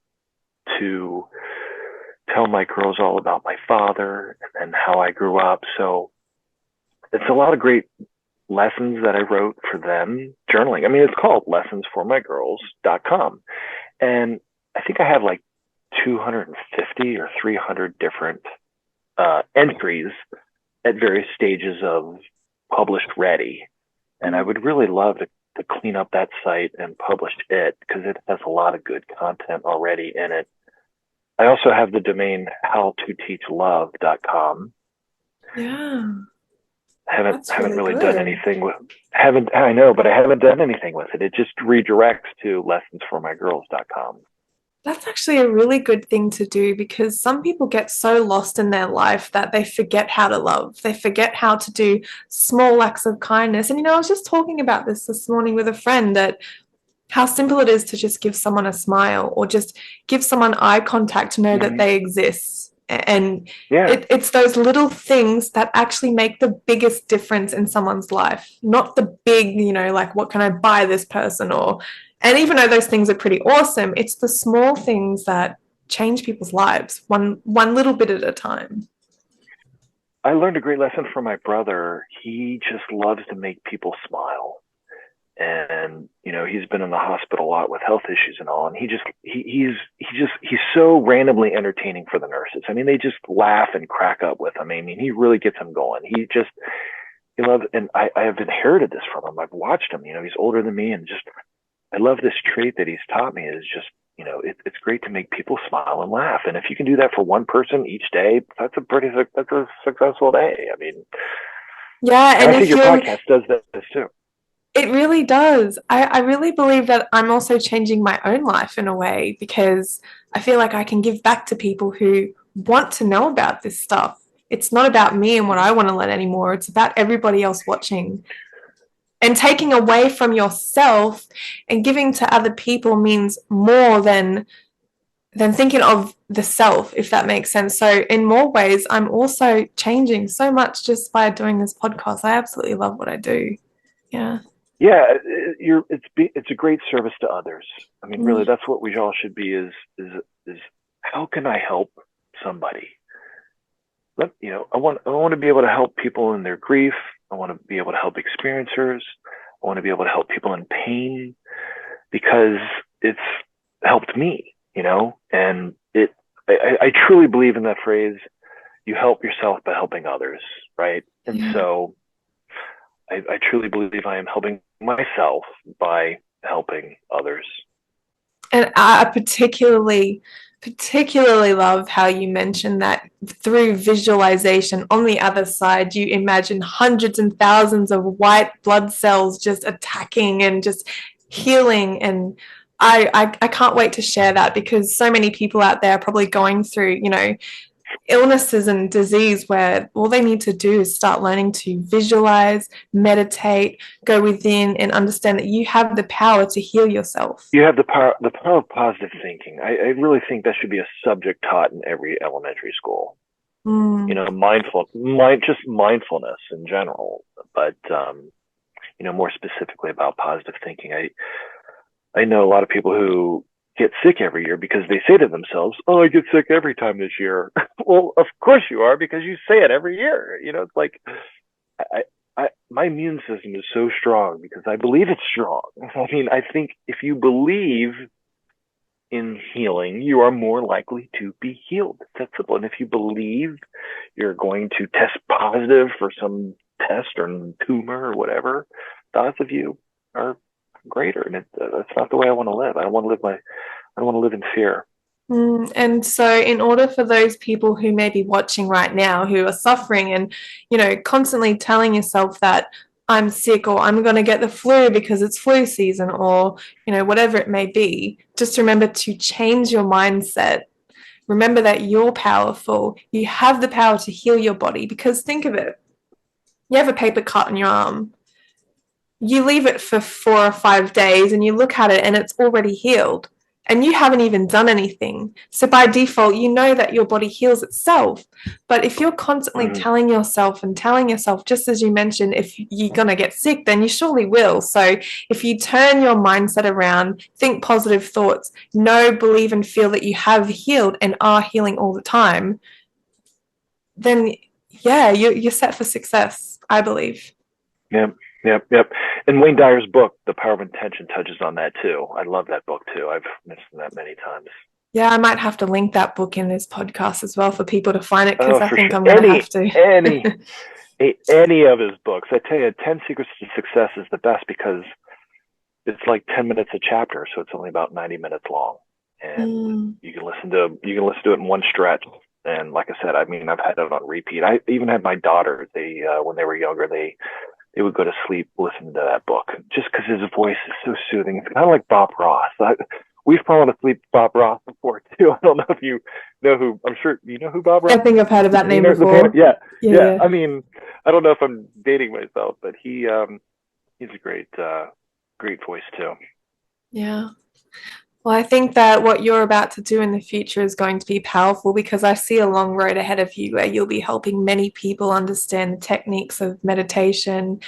to tell my girls all about my father and how I grew up. So it's a lot of great lessons that I wrote for them, journaling. I mean, it's called lessonsformygirls.com. And I think I have like 250 or 300 different entries at various stages of published ready. And I would really love to clean up that site and publish it, because it has a lot of good content already in it. I also have the domain howtoteachlove.com. Yeah. Haven't really done anything with I know, but I haven't done anything with it. It just redirects to lessonsformygirls.com. That's actually a really good thing to do, because some people get so lost in their life that they forget how to love. They forget how to do small acts of kindness. And I was just talking about this morning with a friend, that how simple it is to just give someone a smile or just give someone eye contact to know that they exist. And it's those little things that actually make the biggest difference in someone's life, not the big, like, what can I buy this person? And even though those things are pretty awesome, it's the small things that change people's lives, one little bit at a time. I learned a great lesson from my brother. He just loves to make people smile. And he's been in the hospital a lot with health issues and all, and he's so randomly entertaining for the nurses. I mean, they just laugh and crack up with him. I mean, he really gets them going. He loves, and I have inherited this from him. I've watched him. He's older than me, and just I love this trait that he's taught me, is just it's great to make people smile and laugh. And if you can do that for one person each day, that's a successful day. I mean, yeah, and I think your podcast does this too. It really does. I really believe that I'm also changing my own life in a way, because I feel like I can give back to people who want to know about this stuff. It's not about me and what I want to learn anymore. It's about everybody else watching. And taking away from yourself and giving to other people means more than thinking of the self, if that makes sense. So in more ways, I'm also changing so much just by doing this podcast. I absolutely love what I do. Yeah. Yeah, it's a great service to others. I mean, really, that's what we all should be. Is how can I help somebody? I want to be able to help people in their grief. I want to be able to help experiencers. I want to be able to help people in pain. because it's helped me, and I truly believe in that phrase, you help yourself by helping others, right? And so I truly believe I am helping myself by helping others. And I particularly love how you mentioned that through visualization on the other side, you imagine hundreds and thousands of white blood cells just attacking and just healing. And I can't wait to share that, because so many people out there are probably going through, illnesses and disease where all they need to do is start learning to visualize, meditate, go within, and understand that you have the power to heal yourself. You have the power of positive thinking. I really think that should be a subject taught in every elementary school. Just mindfulness in general, but more specifically about positive thinking. I know a lot of people who get sick every year because they say to themselves, "Oh, I get sick every time this year." Well, of course you are, because you say it every year. It's like my immune system is so strong because I believe it's strong. I mean, I think if you believe in healing, you are more likely to be healed. That's simple. And if you believe you're going to test positive for some test or tumor or whatever, the odds of you are greater. And that's not the way I want to live. I don't want to live in fear. And so in order for those people who may be watching right now who are suffering and, constantly telling yourself that I'm sick, or I'm going to get the flu because it's flu season, or, whatever it may be, just remember to change your mindset. Remember that you're powerful. You have the power to heal your body, because think of it. You have a paper cut on your arm. You leave it for 4 or 5 days and you look at it and it's already healed, and you haven't even done anything. So by default, you know that your body heals itself. But if you're constantly telling yourself, just as you mentioned, if you're going to get sick, then you surely will. So if you turn your mindset around, think positive thoughts, believe and feel that you have healed and are healing all the time, then you're set for success, I believe. Yep. And Wayne Dyer's book, The Power of Intention, touches on that too. I love that book too. I've mentioned that many times. Yeah, I might have to link that book in this podcast as well for people to find it, because I think sure. I'm going to have to. Any of his books. I tell you, 10 Secrets to Success is the best because it's like 10 minutes a chapter, so it's only about 90 minutes long. And you can listen to it in one stretch. And like I said, I mean, I've had it on repeat. I even had my daughters, when they were younger, they would go to sleep listening to that book, just because his voice is so soothing. It's kind of like Bob Ross. We've fallen asleep to Bob Ross before too. I don't know if you know who. I'm sure you know who Bob Ross is. I think I've heard of that name before. Yeah. I mean, I don't know if I'm dating myself, but he's a great voice too. Yeah. Well, I think that what you're about to do in the future is going to be powerful, because I see a long road ahead of you where you'll be helping many people understand the techniques of meditation,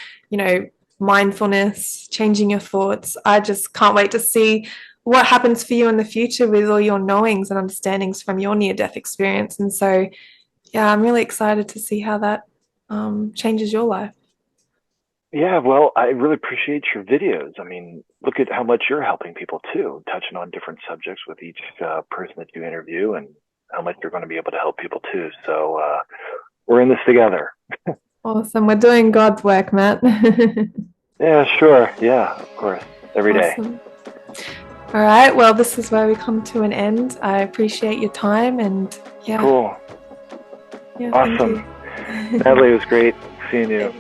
mindfulness, changing your thoughts. I just can't wait to see what happens for you in the future with all your knowings and understandings from your near-death experience. And so, yeah, I'm really excited to see how that changes your life. Yeah, well, I really appreciate your videos. I mean, look at how much you're helping people too, touching on different subjects with each person that you interview, and how much you're going to be able to help people too. So we're in this together. Awesome. We're doing God's work, Matt. Yeah, sure. Yeah, of course. Every day. All right. Well, this is where we come to an end. I appreciate your time, and Cool. Yeah, awesome. Natalie, it was great seeing you.